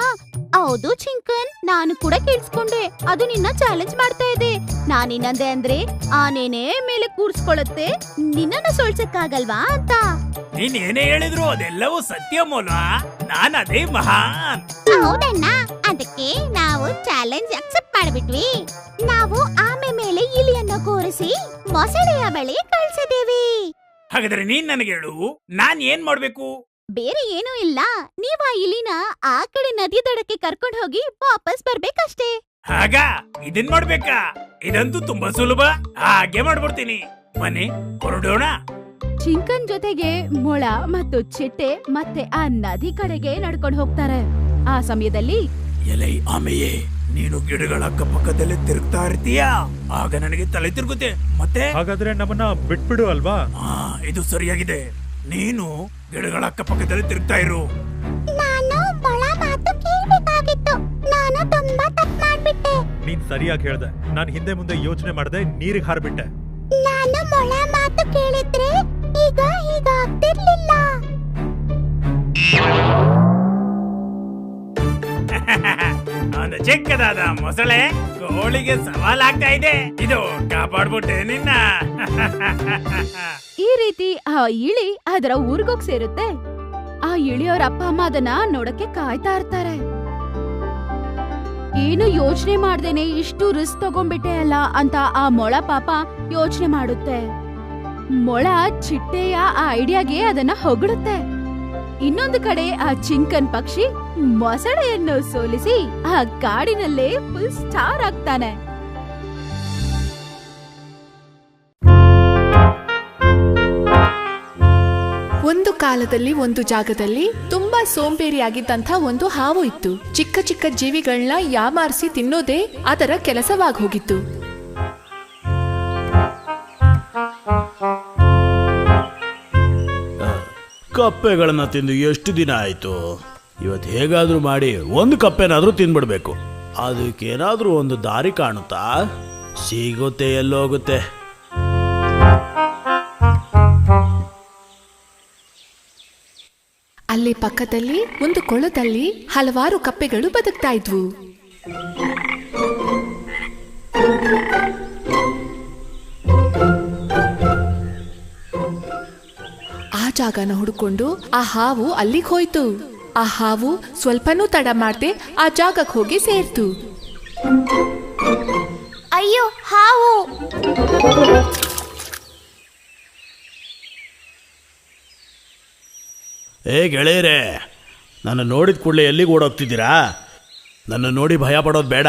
ಹೌದು ಚಿಂಕನ್, ನಾನು ಕೂಡ ಕೇಳಿಸ್ಕೊಂಡೆ. ಅದು ನಿನ್ನ ಚಾಲೆಂಜ್ ಮಾಡ್ತಾ ಇದೆ. ನಾನಿನ್ನಂದೆ ಅಂದ್ರೆ ಆನೇನೆ ಮೇಲೆ ಕೂರ್ಸ್ಕೊಳತ್ತೆ, ನಿನ್ನನ್ನ ಸೋಲ್ಸಕ್ಕಾಗಲ್ವಾ ಅಂತ. ನೀನ್ ಏನೇ ಹೇಳಿದ್ರು ಅದೆಲ್ಲವೂ ಸತ್ಯ ಮೂಲ. ನಾನ್ ಅದೇ ಮಹಾನ್. ಹೌದಣ್ಣ, ಅದಕ್ಕೆ ನಾವು ಚಾಲೆಂಜ್ ಅಕ್ಸೆಪ್ಟ್ ಮಾಡ್ಬಿಟ್ವಿ. ನಾವು ಆಮೆ ಮೇಲೆ ಇಲಿಯನ್ನು ಕೂರಿಸಿ ಮೊಸಳೆಯ ಬಳಿ ಕಳ್ಸಿದೀವಿ. ಹಾಗಾದ್ರೆ ನೀನ್ ನನಗೆ ಹೇಳು, ನಾನ್ ಏನ್ ಮಾಡ್ಬೇಕು? ಬೇರೆ ಏನೂ ಇಲ್ಲ. ನೀವ್ ಆ ಇಲಿನ ಆ ಕಡೆ ನದಿ ದಡಕ್ಕೆ ಕರ್ಕೊಂಡು ಹೋಗಿ ವಾಪಸ್ ಬರ್ಬೇಕಷ್ಟೇ. ಹಾಗ ಇದನ್ ಮಾಡ್ಬೇಕಾ? ಇದಂತೂ ತುಂಬಾ ಸುಲಭ. ಹಾಗೆ ಮಾಡ್ಬಿಡ್ತೀನಿ. ಬನ್ನಿ ಹೊರಡೋಣ. ಚಿಂಕನ್ ಜೊತೆಗೆ ಮೊಳ ಮತ್ತು ಚಿಟ್ಟೆ ಮತ್ತೆ ಆ ನದಿ ಕಡೆಗೆ ನಡ್ಕೊಂಡು ಹೋಗ್ತಾರೆ. ಆ ಸಮಯದಲ್ಲಿ ಎಲೈ ಆಮೆಯೇ, ನೀನು ಗಿಡಗಳ ಅಕ್ಕಪಕ್ಕದಲ್ಲೇ ತಿರುಗ್ತಾ ಇರ್ತೀಯಾ? ಆಗ ನನಗೆ ತಲೆ ತಿರುಗುತ್ತೆ. ಮತ್ತೆ ಹಾಗಾದ್ರೆ ನಮ್ಮನ್ನ ಬಿಟ್ಬಿಡು ಅಲ್ವಾ? ಇದು ಸರಿಯಾಗಿದೆ. ನೀನು ಗಿಡಗಳ ಅಕ್ಕಪಕ್ಕದಲ್ಲಿ ತಿರುಗ್ತಾ ಇರು. ನಾನು ಮೊಳ ಮಾತು ಕೇಳಬೇಕಾಗಿತ್ತು. ನಾನು ತುಂಬಾ ತಪ್ಪು ಮಾಡ್ಬಿಟ್ಟೆ. ನೀನ್ ಸರಿಯಾಗಿ ಹೇಳ್ದೆ. ನಾನ್ ಹಿಂದೆ ಮುಂದೆ ಯೋಚನೆ ಮಾಡದೆ ನೀರಿಗೆ ಹಾರ್ಬಿಟ್ಟೆ. ನಾನು ಮೊಳ ಮಾತು ಕೇಳಿದ್ರೆ ಈಗ ಹೀಗಾಗ್ತಿರ್ಲಿಲ್ಲ. ಒಂದು ಚಿಕ್ಕದಾದ ಮೊಸಳೆ ಕೋಳಿಗೆ ಸವಾಲಾಗ್ತಾ ಇದೆ. ಇದು ಕಾಪಾಡ್ಬಿಟ್ಟೆ ನಿನ್ನ. ಈ ರೀತಿ ಆ ಇಳಿ ಅದರ ಊರಿಗೋಗ್ ಸೇರುತ್ತೆ. ಆ ಇಳಿಯೋರ ಅಪ್ಪ ಅಮ್ಮ ಅದನ್ನ ನೋಡಕ್ಕೆ ಕಾಯ್ತಾ ಇರ್ತಾರೆ. ಏನು ಯೋಚನೆ ಮಾಡ್ದೇನೆ ಇಷ್ಟು ರಿಸ್ಕ್ ತಗೊಂಡ್ಬಿಟ್ಟೆ ಅಲ್ಲ ಅಂತ ಆ ಮೊಳ ಪಾಪ ಯೋಚನೆ ಮಾಡುತ್ತೆ. ಮೊಳ ಚಿಟ್ಟೆಯ ಆ ಐಡಿಯಾಗೆ ಅದನ್ನ ಹೊಗಳುತ್ತೆ. ಇನ್ನೊಂದು ಕಡೆ ಆ ಚಿಂಕನ್ ಪಕ್ಷಿ ಮೊಸಳೆಯನ್ನು ಸೋಲಿಸಿ ಆ ಕಾಡಿನಲ್ಲೇ ಫುಲ್ ಸ್ಟಾರ್ ಆಗ್ತಾನೆ. ಒಂದು ಕಾಲದಲ್ಲಿ ಒಂದು ಜಾಗದಲ್ಲಿ ತುಂಬಾ ಸೋಂಬೇರಿಯಾಗಿದ್ದಂಥ ಒಂದು ಹಾವು ಇತ್ತು. ಚಿಕ್ಕ ಚಿಕ್ಕ ಜೀವಿಗಳನ್ನ ಯಾಮಾರಿಸಿ ತಿನ್ನೋದೇ ಅದರ ಕೆಲಸವಾಗಿ ಹೋಗಿತ್ತು. ಕಪ್ಪೆಗಳನ್ನ ತಿಂದು ಎಷ್ಟು ದಿನ ಆಯ್ತು? ಇವತ್ತು ಹೇಗಾದ್ರೂ ಮಾಡಿ ಒಂದು ಕಪ್ಪೆನಾದ್ರೂ ತಿನ್ಬಿಡ್ಬೇಕು. ಅದಕ್ಕೇನಾದ್ರೂ ಒಂದು ದಾರಿ ಕಾಣುತ್ತಾ? ಸಿಗುತ್ತೆ, ಎಲ್ಲೋಗುತ್ತೆ. ಅಲ್ಲಿ ಪಕ್ಕದಲ್ಲಿ ಒಂದು ಕೊಳದಲ್ಲಿ ಹಲವಾರು ಕಪ್ಪೆಗಳು ಬದುಕ್ತಾ ಇದ್ವು. ಆ ಜಾಗನ ಹುಡುಕೊಂಡು ಆ ಹಾವು ಅಲ್ಲಿಗೆ ಹೋಯ್ತು. ಆ ಹಾವು ಸ್ವಲ್ಪನೂ ತಡ ಮಾಡ್ದೆ ಆ ಜಾಗಕ್ಕೆ ಹೋಗಿ ಸೇರ್ತು. ಅಯ್ಯೋ ಹಾವು! ಏ ಗೆಳೆಯರೇ, ನನ್ನ ನೋಡಿದ ಕೂಡಲೇ ಎಲ್ಲಿಗೆ ಓಡೋಗ್ತಿದ್ದೀರಾ? ನನ್ನ ನೋಡಿ ಭಯ ಪಡೋದು ಬೇಡ.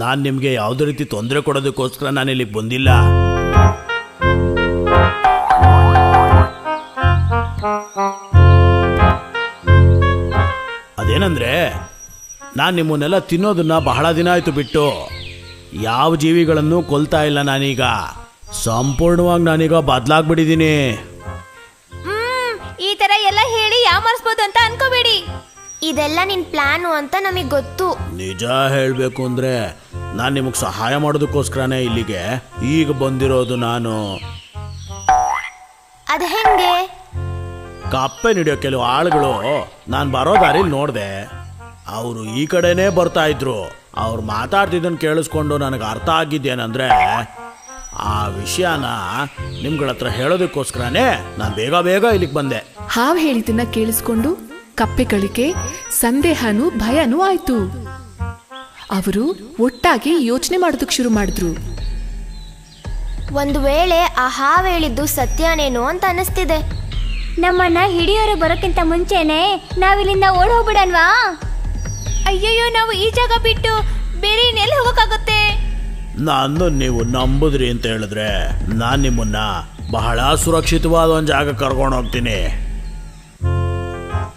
ನಾನು ನಿಮಗೆ ಯಾವುದೇ ರೀತಿ ತೊಂದರೆ ಕೊಡೋದಕ್ಕೋಸ್ಕರ ನಾನು ಇಲ್ಲಿಗೆ ಬಂದಿಲ್ಲ. ಅದೇನಂದ್ರೆ, ನಾನು ನಿಮ್ಮನ್ನೆಲ್ಲ ತಿನ್ನೋದನ್ನ ಬಹಳ ದಿನ ಆಯ್ತು ಬಿಟ್ಟು. ಯಾವ ಜೀವಿಗಳನ್ನು ಕೊಲ್ತಾ ಇಲ್ಲ ನಾನೀಗ. ಸಂಪೂರ್ಣವಾಗಿ ನಾನೀಗ ಬದಲಾಗ್ಬಿಟ್ಟಿದ್ದೀನಿ. ಈ ತರ ಎಲ್ಲ ಹೇಳಿ ಯಾಮಾರಿಸ್ಬೋದು ಅಂತ ಅನ್ಕೋಬೇಡಿ. ಇದೆಲ್ಲ ನಿನ್ ಪ್ಲಾನು ಅಂತ ನಮಗೆ ಗೊತ್ತು. ನಿಜ ಹೇಳಬೇಕು ಅಂದ್ರೆ ನಾನು ನಿಮಗೆ ಸಹಾಯ ಮಾಡೋದಕ್ಕೋಸ್ಕರನೇ ಇಲ್ಲಿಗೆ ಈಗ ಬಂದಿರೋದು. ನಾನು ಅದ್ ಹೆಂಗೆ? ಕಪ್ಪೆ ಹಿಡಿಯೋ ಕೆಲವು ಆಳುಗಳು ನಾನು ಬರೋ ದಾರಿಲಿ ನೋಡಿದೆ. ಅವರು ಈ ಕಡೆನೇ ಬರ್ತಾ ಇದ್ರು. ಅವ್ರು ಮಾತಾಡ್ತಿದ್ದನ್ನು ಕೇಳಿಸ್ಕೊಂಡು ನನಗೆ ಅರ್ಥ ಆಗಿದ್ದೇನೆಂದ್ರೆ ಆ ವಿಷಯನ ನಿಮ್ಗಳ ಹತ್ರ ಹೇಳೋದಕ್ಕೋಸ್ಕರನೇ ನಾನು ಬೇಗ ಬೇಗ ಇಲ್ಲಿಗೆ ಬಂದೆ. ಹಾವು ಹೇಳಿದ್ದನ್ನ ಕೇಳಿಸ್ಕೊಂಡು ಕಪ್ಪೆಗಳಿಗೆ ಸಂದೇಹನೂ ಭಯನೂ ಆಯ್ತು. ಅವರು ಒಟ್ಟಾಗಿ ಯೋಚನೆ ಮಾಡೋದಕ್ಕೆ ಶುರು ಮಾಡಿದ್ರು. ಒಂದು ವೇಳೆ ಆ ಹಾವು ಹೇಳಿದ್ದು ಸತ್ಯನೇನೋ ಅಂತ ಅನಿಸ್ತಿದೆ. ನಮ್ಮನ್ನ ಹಿಡಿಯೋರು ಬರೋಕ್ಕಿಂತ ಮುಂಚೆನೆ ನಾವಿಲ್ಲಿಂದ ಓಡ್ ಹೋಗ್ಬಿಡನ್ವಾ? ಅಯ್ಯಯ್ಯೋ, ನಾವು ಈ ಜಾಗ ಬಿಟ್ಟು ಬೇರೆ ಇನ್ನೆಲ್ಲಿ ಹೋಗೋಕ್ಕಾಗುತ್ತೆ? ನಾನು ನೀವು ನಂಬುದ್ರಿ ಅಂತ ಹೇಳಿದ್ರೆ ನಾನು ನಿಮ್ಮನ್ನ ಬಹಳ ಸುರಕ್ಷಿತವಾದ ಒಂದು ಜಾಗ ಕರ್ಕೊಂಡು ಹೋಗ್ತೀನಿ.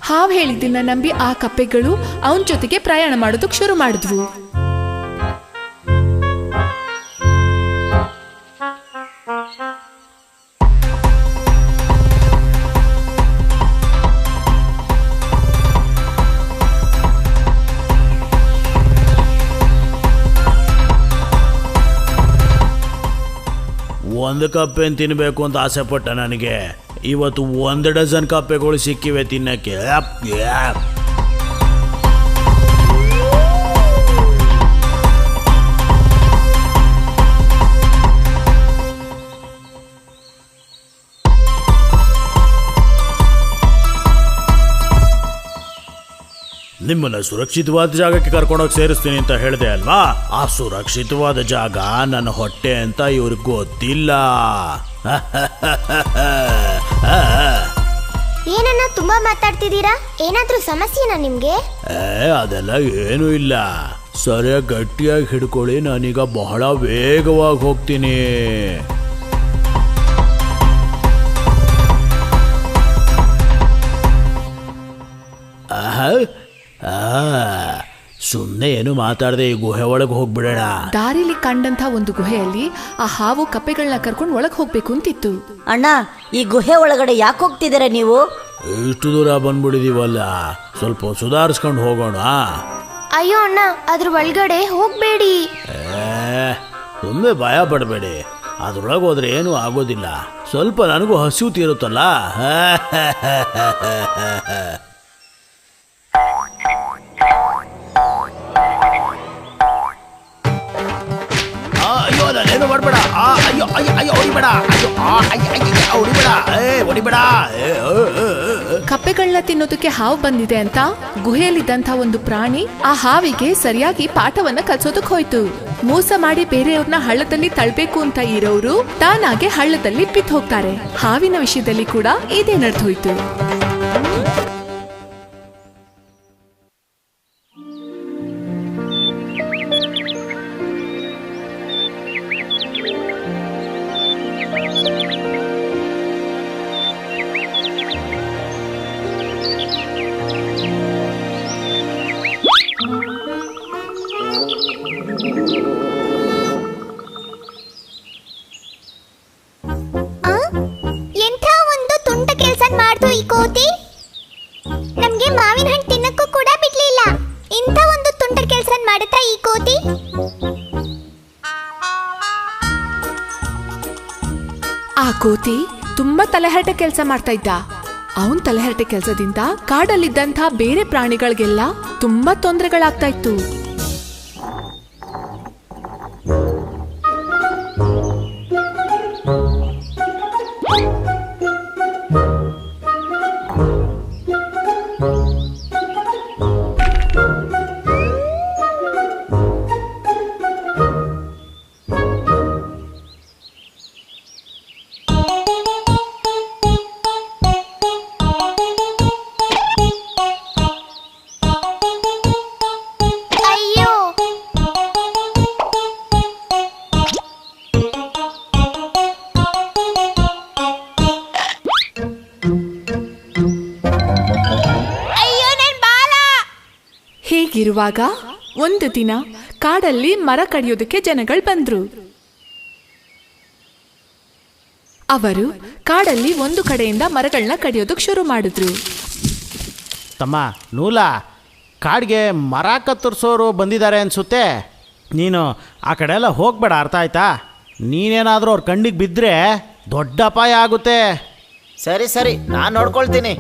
ಹಾವು ಹೇಳಿದ್ದನ್ನ ನಂಬಿ ಆ ಕಪ್ಪೆಗಳು ಅವನ ಜೊತೆಗೆ ಪ್ರಯಾಣ ಮಾಡೋದಕ್ಕೆ ಶುರು ಮಾಡಿದ್ವು. ಒಂದು ಕಪ್ಪೆನ ತಿನ್ನಬೇಕು ಅಂತ ಆಸೆ ಪಟ್ಟ ನನಗೆ ಇವತ್ತು 1 ಡಜನ್ ಕಪ್ಪೆಗಳು ಸಿಕ್ಕಿವೆ ತಿನ್ನಕ್ಕೆ. ನಿಮ್ಮನ್ನ ಸುರಕ್ಷಿತವಾದ ಜಾಗಕ್ಕೆ ಕರ್ಕೊಂಡೋಗಿ ಸೇರಿಸ್ತೀನಿ ಅಂತ ಹೇಳಿದೆ ಅಲ್ವಾ? ಆ ಸುರಕ್ಷಿತವಾದ ಜಾಗ ನನ್ನ ಹೊಟ್ಟೆ ಅಂತ ಇವ್ರಿಗೆ ಗೊತ್ತಿಲ್ಲ. ಏನನ್ನ ತುಂಬಾ ಮಾತಾಡ್ತಿದ್ದೀರಾ? ಏನಾದ್ರೂ ಸಮಸ್ಯೆನಾ ನಿಮ್ಗೆ? ಅದೆಲ್ಲ ಏನೂ ಇಲ್ಲ. ಸರಿಯಾಗಿ ಗಟ್ಟಿಯಾಗಿ ಹಿಡ್ಕೊಳ್ಳಿ, ನಾನೀಗ ಬಹಳ ವೇಗವಾಗಿ ಹೋಗ್ತೀನಿ. ಸುಮ್ಮನೆ ಏನು ಮಾತಾಡದೆ ಈ ಗುಹೆ ಒಳಗೆ ಹೋಗ್ಬಿಡೋಣ. ದಾರಿಲಿ ಕಂಡಂತ ಒಂದು ಗುಹೆಯಲ್ಲಿ ಆ ಹಾವು ಕಪ್ಪೆಗಳನ್ನ ಕರ್ಕೊಂಡು ಒಳಗೆ ಹೋಗ್ಬೇಕು ಅಂತಿತ್ತು. ಅಣ್ಣ, ಈ ಗುಹೆ ಒಳಗಡೆ ಯಾಕೆ ಹೋಗ್ತಿದ್ದೀರ ನೀವು? ಇಷ್ಟು ದೂರ ಬಂದ್ಬಿಡಿದೀವಲ್ಲ, ಸ್ವಲ್ಪ ಸುಧಾರಿಸ್ಕೊಂಡು ಹೋಗೋಣ. ಅಯ್ಯೋ ಅಣ್ಣ, ಅದ್ರ ಒಳಗಡೆ ಹೋಗ್ಬೇಡಿ. ಸುಮ್ಮನೆ ಭಯ ಪಡಬೇಡಿ, ಅದ್ರೊಳಗೆ ಹೋದ್ರೆ ಏನೂ ಆಗೋದಿಲ್ಲ. ಸ್ವಲ್ಪ ನನಗೂ ಹಸಿವು ತೀರುತ್ತಲ್ಲ. ಅಯ್ಯೋ, ನಾನೇನು ಮಾಡಬೇಡ. ಅಯ್ಯೋ ಅಯ್ಯೋ ಅಯ್ಯೋ, ಹೊಡಿಬೇಡ. ಅಯ್ಯೋ ಹೊಡಿಬೇಡ, ಹೊಡಿಬೇಡ. ಕಪ್ಪೆಗಳನ್ನ ತಿನ್ನೋದಕ್ಕೆ ಹಾವು ಬಂದಿದೆ ಅಂತ ಗುಹೆಯಲ್ಲಿದ್ದಂಥ ಒಂದು ಪ್ರಾಣಿ ಆ ಹಾವಿಗೆ ಸರಿಯಾಗಿ ಪಾಠವನ್ನ ಕಲ್ಸೋದಕ್ಕೆ ಹೋಯ್ತು. ಮೋಸ ಮಾಡಿ ಬೇರೆಯವ್ರನ್ನ ಹಳ್ಳದಲ್ಲಿ ತಳ್ಬೇಕು ಅಂತ ಇರೋರು ತಾನಾಗೆ ಹಳ್ಳದಲ್ಲಿ ಬಿದ್ದು ಹೋಗ್ತಾರೆ. ಹಾವಿನ ವಿಷಯದಲ್ಲಿ ಕೂಡ ಇದೇ ನಡೆದು ಹೋಯ್ತು. ಎಂಥ ಒಂದು ತುಂಟ ಕೆಲಸ ಮಾಡ್ತು ಈ ಕೋತಿ. ನಮ್ಗೆ ಮಾವಿನ ಹಣ್ಣು ತಿನ್ನಕ್ಕೂ ಕೂಡ ಬಿಡ್ಲಿಲ್ಲ. ಇಂಥ ಒಂದು ತುಂಟ ಕೆಲಸ ಮಾಡುತ್ತಾ ಈ ಕೋತಿ. ಆ ಕೋತಿ ತುಂಬಾ ತಲೆಹರಟೆ ಕೆಲಸ ಮಾಡ್ತಾ ಇದ್ದ. ಅವನ್ ತಲೆಹರಟೆ ಕೆಲಸದಿಂದ ಕಾಡಲ್ಲಿದ್ದಂಥ ಬೇರೆ ಪ್ರಾಣಿಗಳಿಗೆಲ್ಲ ತುಂಬಾ ತೊಂದರೆಗಳಾಗ್ತಾ ಇತ್ತು. ಹೀಗಿರುವಾಗ ಒಂದು ದಿನ ಕಾಡಲ್ಲಿ ಮರ ಕಡಿಯೋದಕ್ಕೆ ಜನಗಳು ಬಂದ್ರು. ಅವರು ಕಾಡಲ್ಲಿ ಒಂದು ಕಡೆಯಿಂದ ಮರಗಳನ್ನ ಕಡಿಯೋದಕ್ಕೆ ಶುರು ಮಾಡಿದ್ರು. ತಮ್ಮ ನೂಲ, ಕಾಡಿಗೆ ಮರ ಕತ್ತರಿಸೋರು ಬಂದಿದ್ದಾರೆ ಅನ್ಸುತ್ತೆ. ನೀನು ಆ ಕಡೆ ಎಲ್ಲ ಹೋಗಬೇಡ, ಅರ್ಥ ಆಯ್ತಾ? ನೀನೇನಾದರೂ ಅವ್ರ ಕಣ್ಣಿಗೆ ಬಿದ್ದರೆ ದೊಡ್ಡ ಅಪಾಯ ಆಗುತ್ತೆ. ಸರಿ ಸರಿ, ನಾನು ನೋಡ್ಕೊಳ್ತೀನಿ.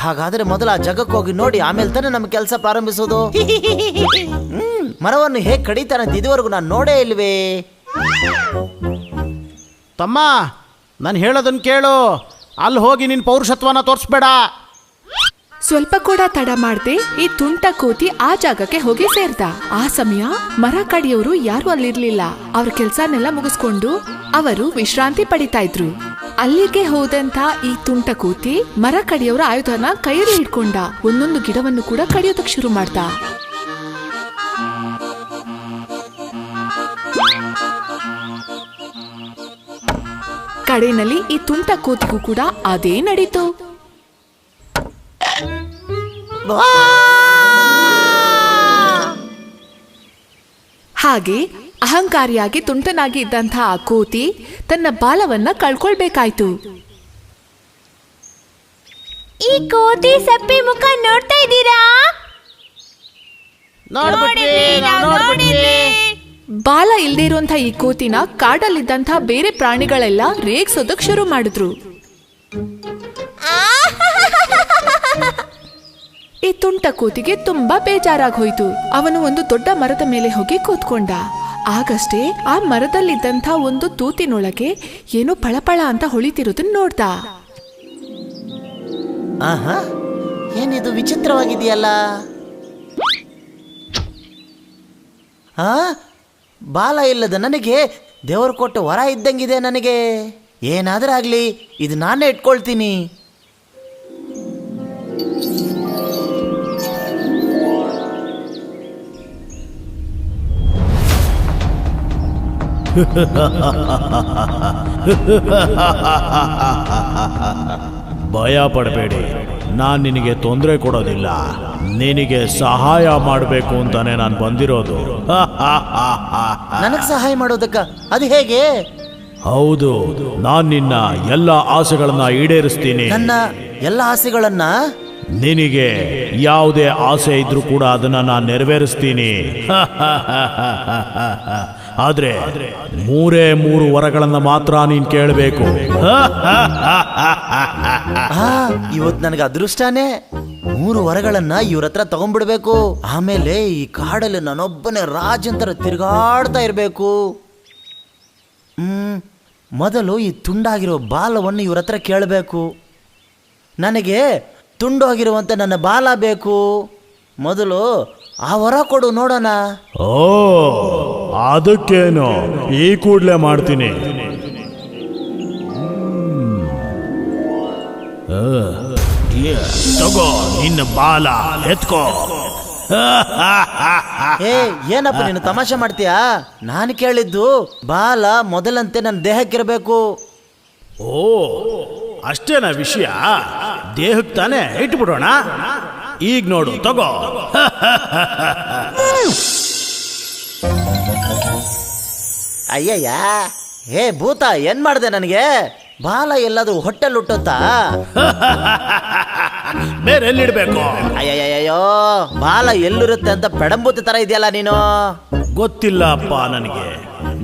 ಹಾಗಾದರೆ ಮೊದಲು ಆ ಜಾಗಕ್ಕೆ ಹೋಗಿ ನೋಡಿ, ಆಮೇಲೆ ತಾನೇ ನಮ್ಮ ಕೆಲಸ ಪ್ರಾರಂಭಿಸೋದು. ಮರವನ್ನು ಹೇಗೆ ಕಡಿತಾನಂತ ಇದುವರೆಗೂ ನಾನು ನೋಡೇ ಇಲ್ವೇ. ತಮ್ಮ, ನಾನು ಹೇಳೋದನ್ನು ಕೇಳು. ಅಲ್ಲಿ ಹೋಗಿ ನಿನ್ನ ಪೌರುಷತ್ವನ ತೋರಿಸ್ಬೇಡ. ಸ್ವಲ್ಪ ಕೂಡ ತಡ ಮಾಡದೆ ಈ ತುಂಟ ಕೋತಿ ಆ ಜಾಗಕ್ಕೆ ಹೋಗಿ ಸೇರ್ದ. ಆ ಸಮಯ ಮರ ಕಡಿಯೋರು ಯಾರು ಅಲ್ಲಿರ್ಲಿಲ್ಲ. ಅವ್ರ ಕೆಲ್ಸನೆಲ್ಲ ಮುಗಿಸ್ಕೊಂಡು ಅವರು ವಿಶ್ರಾಂತಿ ಪಡಿತಾ ಇದ್ರು. ಅಲ್ಲಿಗೆ ಹೋದಂತ ಈ ತುಂಟ ಕೋತಿ ಮರ ಕಡಿಯೋರ ಆಯುಧನ ಕೈಯಲ್ಲಿ ಹಿಡ್ಕೊಂಡ ಒಂದೊಂದು ಗಿಡವನ್ನು ಕೂಡ ಕಡಿಯೋದಕ್ಕೆ ಶುರು ಮಾಡ್ದ. ಕಡೆಯಲ್ಲಿ ಈ ತುಂಟ ಕೋತಿಗೂ ಕೂಡ ಅದೇ ನಡೀತು. ಹಾಗೆ ಅಹಂಕಾರಿಯಾಗಿ ತುಂಟನಾಗಿ ಇದ್ದಂತಹ ಆ ಕೋತಿ ತನ್ನ ಬಾಲವನ್ನ ಕಳ್ಕೊಳ್ಬೇಕಾಯ್ತು. ಈ ಕೋತಿ ಸಪ್ಪಿ ಮುಖ ನೋಡ್ತಾ ಇದ್ದೀರಾ? ಬಾಲ ಇಲ್ದೇ ಇರುವಂತಹ ಈ ಕೋತಿನ ಕಾಡಲ್ಲಿದ್ದಂತಹ ಬೇರೆ ಪ್ರಾಣಿಗಳೆಲ್ಲ ರೇಗ್ಸೋದಕ್ ಶುರು ಮಾಡಿದ್ರು. ಈ ತುಂಟ ಕೋತಿಗೆ ತುಂಬಾ ಬೇಜಾರಾಗಿ ಹೋಯ್ತು. ಅವನು ಒಂದು ದೊಡ್ಡ ಮರದ ಮೇಲೆ ಹೋಗಿ ಕೂತ್ಕೊಂಡ. ಆಗಷ್ಟೇ ಆ ಮರದಲ್ಲಿದ್ದಂಥ ಒಂದು ತೂತಿನೊಳಗೆ ಏನೋ ಪಳಪಳ ಅಂತ ಹೊಳಿತಿರೋದನ್ನ ನೋಡ್ದ. ಆಹಾ, ಏನಿದು ವಿಚಿತ್ರವಾಗಿದೆಯಲ್ಲ. ಬಾಲ ಇಲ್ಲದ ನನಗೆ ದೇವರು ಕೊಟ್ಟ ವರ ಇದ್ದಂಗಿದೆ. ನನಗೆ ಏನಾದರೂ ಆಗಲಿ, ಇದು ನಾನೇ ಇಟ್ಕೊಳ್ತೀನಿ. ಭಯ ಪಡಬೇಡಿ, ನಾನು ನಿನಗೆ ತೊಂದರೆ ಕೊಡೋದಿಲ್ಲ. ನಿನಗೆ ಸಹಾಯ ಮಾಡಬೇಕು ಅಂತಾನೆ ನಾನು ಬಂದಿರೋದು. ನನಗೆ ಸಹಾಯ ಮಾಡೋದಕ್ಕ? ಅದು ಹೇಗೆ? ಹೌದು, ನಾನು ನಿನ್ನ ಎಲ್ಲ ಆಸೆಗಳನ್ನ ಈಡೇರಿಸ್ತೀನಿ. ನನ್ನ ಎಲ್ಲ ಆಸೆಗಳನ್ನ? ನಿನಗೆ ಯಾವುದೇ ಆಸೆ ಇದ್ರೂ ಕೂಡ ಅದನ್ನ ನಾನು ನೆರವೇರಿಸ್ತೀನಿ. ಆದ್ರೆ 3 ವರಗಳನ್ನ ಮಾತ್ರ ನೀನ್ ಕೇಳಬೇಕು. ಇವತ್ತು ನನಗೆ ಅದೃಷ್ಟನೇ. 3 ವರಗಳನ್ನ ಇವ್ರ ಹತ್ರ ತಗೊಂಡ್ಬಿಡ್ಬೇಕು. ಆಮೇಲೆ ಈ ಕಾಡಲ್ಲಿ ನಾನೊಬ್ಬನೇ ರಾಜಂತರ ತಿರುಗಾಡ್ತಾ ಇರ್ಬೇಕು. ಮೊದಲು ಈ ತುಂಡಾಗಿರೋ ಬಾಲವನ್ನು ಇವ್ರ ಹತ್ರ ಕೇಳಬೇಕು. ನನಗೆ ತುಂಡೋಗಿರುವಂತ ನನ್ನ ಬಾಲ ಬೇಕು. ಮೊದಲು ಆ ವರ ಕೊಡು ನೋಡೋಣ. ಓ, ಅದಕ್ಕೇನು, ಈ ಕೂಡ್ಲೆ ಮಾಡ್ತೀನಿ. ತಗೋ ನಿನ್ನ ಬಾಲ, ಎತ್ಕೋ. ಏನಪ್ಪ ನೀನು ತಮಾಷೆ ಮಾಡ್ತೀಯಾ? ನಾನು ಕೇಳಿದ್ದು ಬಾಲ ಮೊದಲಂತೆ ನನ್ನ ದೇಹಕ್ಕಿರಬೇಕು. ಓ, ಅಷ್ಟೇನಾ ವಿಷಯ? ದೇಹಕ್ಕೆ ತಾನೇ ಇಟ್ಬಿಡೋಣ. ಈಗ ನೋಡು, ತಗೋ. ಅಯ್ಯಯ್ಯ, ಹೇ ಭೂತ, ಏನ್ ಮಾಡಿದೆ ನನಗೆ? ಬಾಲ ಎಲ್ಲಾದ್ರೂ ಹೊಟ್ಟೆಲ್ ಹುಟ್ಟುತ್ತಾ? ಬೇರೆ ಎಲ್ಲಿಡ್ಬೇಕು? ಅಯ್ಯಯ್ಯೋ, ಬಾಲ ಎಲ್ಲಿರುತ್ತೆ ಅಂತ ಪೆಡಂಬೂತಿ ತರ ಇದೆಯಲ್ಲ ನೀನು. ಗೊತ್ತಿಲ್ಲಪ್ಪ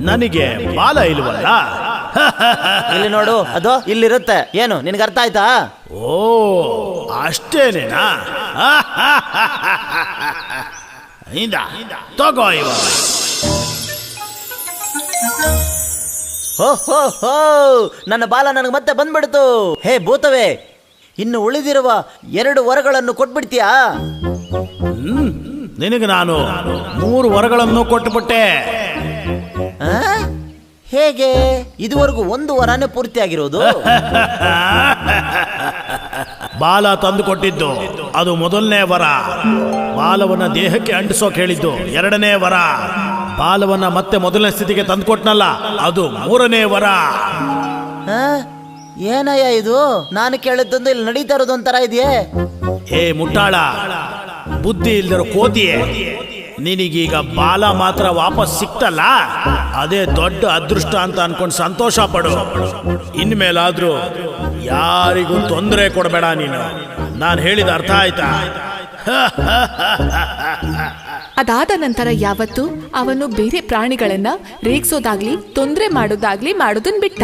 ನನಗೆ ಬಾಲ ಇಲ್ವಲ್ಲ. ಇಲ್ಲಿ ನೋಡು, ಅದು ಇಲ್ಲಿರುತ್ತೆ. ಏನು ನಿನ್ಗೆ ಅರ್ಥ ಆಯ್ತಾ? ಓ, ಅಷ್ಟೇನೇನಾ? ಇಂದ ತಗೋ ಇವ. ಹೋ, ನನ್ನ ಬಾಲ ನನಗೆ ಮತ್ತೆ ಬಂದ್ಬಿಡ್ತು. ಹೇ ಭೂತವೇ, ಇನ್ನು ಉಳಿದಿರುವ 2 ವರಗಳನ್ನು ಕೊಟ್ಬಿಡ್ತೀಯಾ? ನಿನಗೆ ನಾನು 3 ವರಗಳನ್ನು ಕೊಟ್ಟುಬಿಟ್ಟೆ. ಹೇಗೆ? ಇದುವರೆಗೂ 1 ವರನೇ ಪೂರ್ತಿ ಆಗಿರೋದು. ಬಾಲ ತಂದು ಕೊಟ್ಟಿದ್ದು ಅದು ಮೊದಲನೇ ವರ. ಬಾಲವನ್ನ ದೇಹಕ್ಕೆ ಅಂಟಿಸೋಕೆ ಹೇಳಿದ್ದು 2ನೇ ವರ. ಬಾಲವನ್ನ ಮತ್ತೆ ಮೊದಲನೇ ಸ್ಥಿತಿಗೆ ತಂದುಕೊಟ್ನಲ್ಲ, ಅದು 3ನೇ ವರ. ಏನಯ್ಯ ಇದು? ನಾನು ಕೇಳಿದ್ದೊಂದು ಇಲ್ಲಿ ನಡೀತಾ ಇರೋದು ಒಂಥರ ಇದೆಯೇ? ಏ ಮುಟ್ಟಾಳ, ಬುದ್ಧಿ ಇಲ್ದಿರೋ ಕೋತಿಯೇ, ನಿನಗೀಗ ಬಾಲ ಮಾತ್ರ ವಾಪಸ್ ಸಿಕ್ತಲ್ಲ, ಅದೇ ದೊಡ್ಡ ಅದೃಷ್ಟ ಅಂತ ಅನ್ಕೊಂಡು ಸಂತೋಷ ಪಡು. ಇನ್ಮೇಲಾದ್ರೂ ಯಾರಿಗೂ ತೊಂದರೆ ಕೊಡಬೇಡ ನೀನು. ನಾನು ಹೇಳಿದ ಅರ್ಥ ಆಯ್ತಾ? ಅದಾದ ನಂತರ ಯಾವತ್ತೂ ಅವನು ಬೇರೆ ಪ್ರಾಣಿಗಳನ್ನ ರೇಗ್ಸೋದಾಗ್ಲಿ ತೊಂದ್ರೆ ಮಾಡೋದಾಗ್ಲಿ ಮಾಡೋದನ್ ಬಿಟ್ಟ.